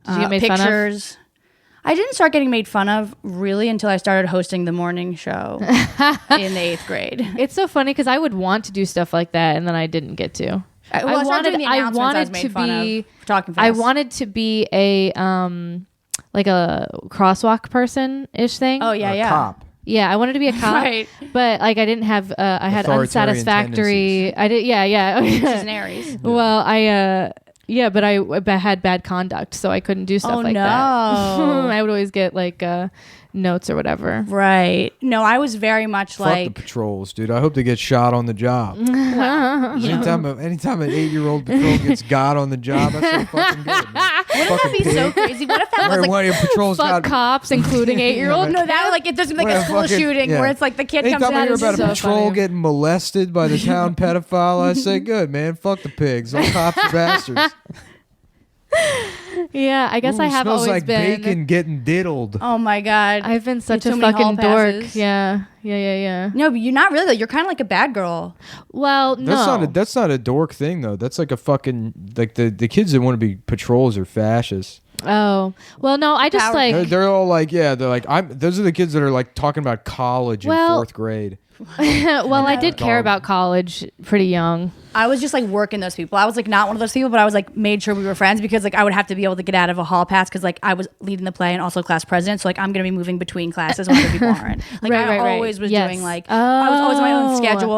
Did you get made pictures. fun of? I didn't start getting made fun of really until I started hosting the morning show in the 8th grade. It's so funny because I would want to do stuff like that and then I didn't get to. I wanted to be a like a crosswalk person ish thing. Oh yeah, yeah. Cop. Yeah, I wanted to be a cop, Right. But like I didn't have. I had Authoritarian unsatisfactory. tendencies. I did. Yeah. She's an Aries. Well, yeah, but I had bad conduct, so I couldn't do stuff like that. I would always get like notes or whatever. Right. No, I was very much Fuck like the patrols, dude. I hope they get shot on the job. Anytime an 8-year-old patrol gets got on the job, that's so fucking good, man. Wouldn't that be so crazy? What if that was like One of your patrols Fuck cops, including 8-year-olds. no, that like it doesn't like a school shooting where it's like the kid comes Anytime I out hear and about a so patrol funny. getting molested by the town pedophile, I say, good, man. Fuck the pigs. All cops are bastards. Yeah, I guess Ooh, I have smells always like been. bacon getting diddled. oh my god, I've been such Too a many hall fucking dork. passes. Yeah. No, but you're not really though. You're kind of like a bad girl. Well, no. That's not a dork thing though. That's like a fucking like the kids that want to be patrols are fascists. Oh, well, no. I just Power. like. They're all like, yeah, they're like, those are the kids that are like talking about college in Well- 4th grade. Well, I did care about college pretty young. I was just like working those people. I was like not one of those people, but I was like made sure we were friends because like I would have to be able to get out of a hall pass because like I was leading the play and also class president. So like I'm gonna be moving between classes when other people aren't. Like I always was doing like I was always on my own schedule.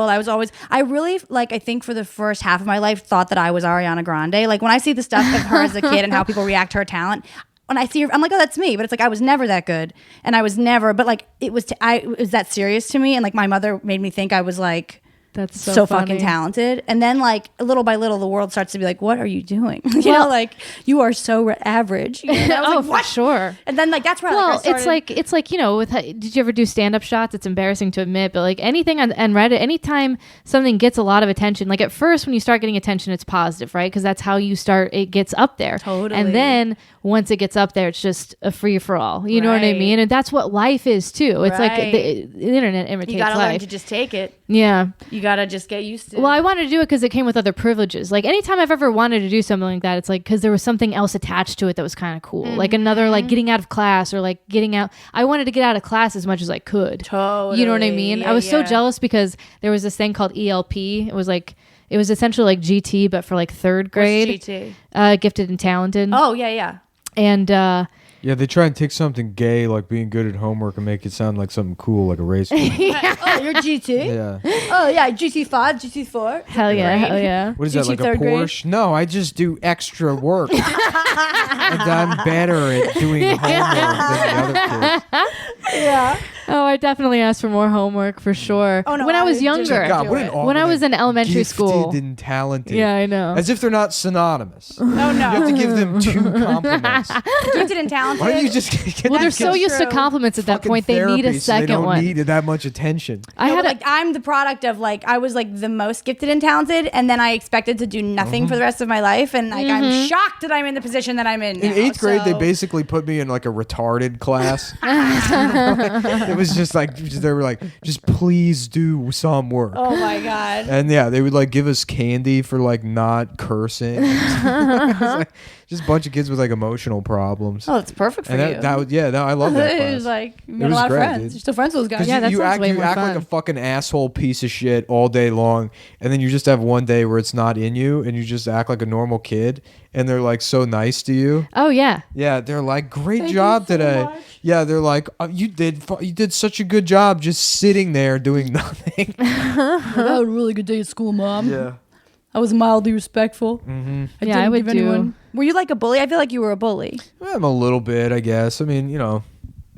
I really like I think for the first half of my life thought that I was Ariana Grande. Like when I see the stuff of her as a kid and how people react to her talent. When I see her, I'm like, oh, that's me. But it's like I was never that good, and I was never. But like it was that serious to me, and like my mother made me think I was like That's so funny. fucking talented. And then like little by little, the world starts to be like, what are you doing? You know, like you are so average. You know? And I was Oh, like, for what? sure. And then like that's where Well, like, I started, it's like you know, with did you ever do stand-up shots? It's embarrassing to admit, but like anything on Reddit, anytime something gets a lot of attention, like at first when you start getting attention, it's positive, right? Because that's how you start. It gets up there, Totally. and then once it gets up there, it's just a free for all. You know what I Right. mean? And that's what life is too. It's like Right. the internet imitates you gotta life. learn to just take it. Yeah. You gotta just get used to it. Well, I wanted to do it because it came with other privileges. Like anytime I've ever wanted to do something like that, it's like because there was something else attached to it that was kind of cool. Like another like getting out of class or like getting out. I wanted to get out of class as much as I could. Totally. You know what I mean? Yeah, I was so yeah. jealous because there was this thing called ELP. It was essentially like GT, but for like 3rd grade. What's GT? Gifted and talented. Oh yeah. And Yeah, they try and take something gay like being good at homework and make it sound like something cool, like a race car. Oh, you're GT? Yeah. Oh yeah, GT5, GT4. hell yeah. What is that, GT like a third grade? Porsche? No, I just do extra work. And I'm better at doing homework than the other kids. Yeah. Oh, I definitely asked for more homework for sure. Oh, no, when I was I didn't younger. God, what an When I was in elementary gifted school. and talented. Yeah, I know. As if they're not synonymous. You Oh no. have to give them 2 compliments. Gifted and talented. Why don't you just get Well, they're these so kids used to true. compliments at that fucking point. They need therapy a so second they don't one. need that much attention. I had like I'm the product of like I was like the most gifted and talented, and then I expected to do nothing for the rest of my life, and like I'm shocked that I'm in the position that I'm in. In now, 8th grade, they so- basically put me in like a retarded class. It was just like, they were like, just please do some work. Oh my god. And yeah, they would like give us candy for like not cursing. It was, like, just a bunch of kids with like emotional problems. Oh, it's perfect for And you. that was, yeah, no, I love that It class. was like you made was a lot of great, friends. dude. You're still friends with those guys. Because Yeah, that you sounds act, way you more act like fun. a fucking asshole piece of shit all day long, and then you just have one day where it's not in you, and you just act like a normal kid, and they're like so nice to you. Oh yeah. Yeah, they're like, great Thank job you so today. much. Yeah, they're like, you did such a good job just sitting there doing nothing. I had a really good day at school, Mom. Yeah. I was mildly respectful. Mm-hmm. Yeah, I would do. Were you like a bully? I feel like you were a bully. I'm a little bit, I guess. I mean, you know,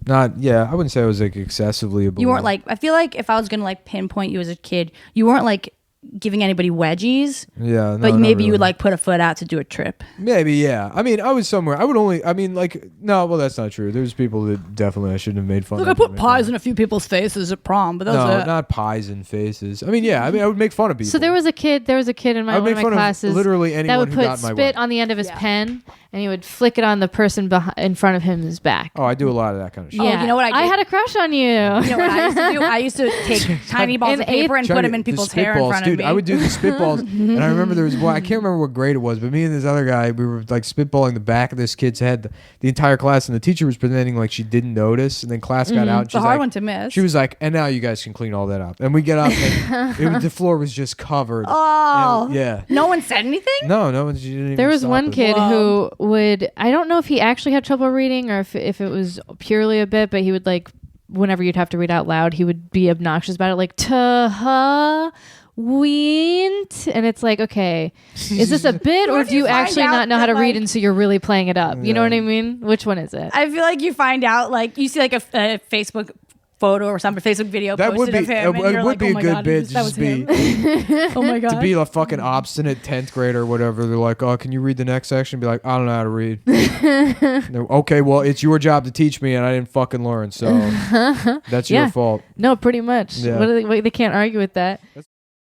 not. Yeah, I wouldn't say I was like excessively a bully. You weren't like. I feel like if I was gonna like pinpoint you as a kid, you weren't like giving anybody wedgies. Yeah, no, But not maybe you would really. like put a foot out to do a trip. Maybe, yeah. I mean, I was somewhere. I would only. I mean, like, no. Well, that's not true. There's people that definitely I shouldn't have made fun. Look, of I put and pies made in a few people's faces at prom, but that fun. was No, it. not pies in faces. I mean, yeah. I mean, I would make fun of people. So there was a kid in I my would one of make my fun classes of literally that anyone would who put got in my way. spit on the end of his Yeah. pen and he would flick it on the person in front of him's back. Oh, I do a lot of that kind of shit. Oh, you know what I did? had a crush on you. You know what I used to do? I used to take tiny balls In of paper and Try put to- them in the people's hair in spitballs, front dude. of baby. I would do the spitballs, and I remember there was one. I can't remember what grade it was, but me and this other guy, we were like spitballing the back of this kid's head the entire class, and the teacher was pretending like she didn't notice, and then class got out. And It's a hard one to miss. She was like, "And now you guys can clean all that up." And we get up, and the floor was just covered. Oh, yeah. No one said anything. No one. She didn't even There was stop one us. kid who would, I don't know if he actually had trouble reading or if it was purely a bit, but he would like, whenever you'd have to read out loud, he would be obnoxious about it, like, Wint, and it's like, okay, is this a bit or do you actually not know how to read and so you're really playing it up? You know what I mean? Which one is it? I feel like you find out, like, you see like a Facebook photo or something, Facebook video That would posted be of him, and it you're would like, be oh a my good God, bit. that was him. Oh my God. To be a fucking obstinate 10th grader or whatever. They're like, "Oh, can you read the next section?" Be like, "I don't know how to read." Okay, well, it's your job to teach me, and I didn't fucking learn, so that's your fault. No, pretty much. Yeah. They can't argue with that.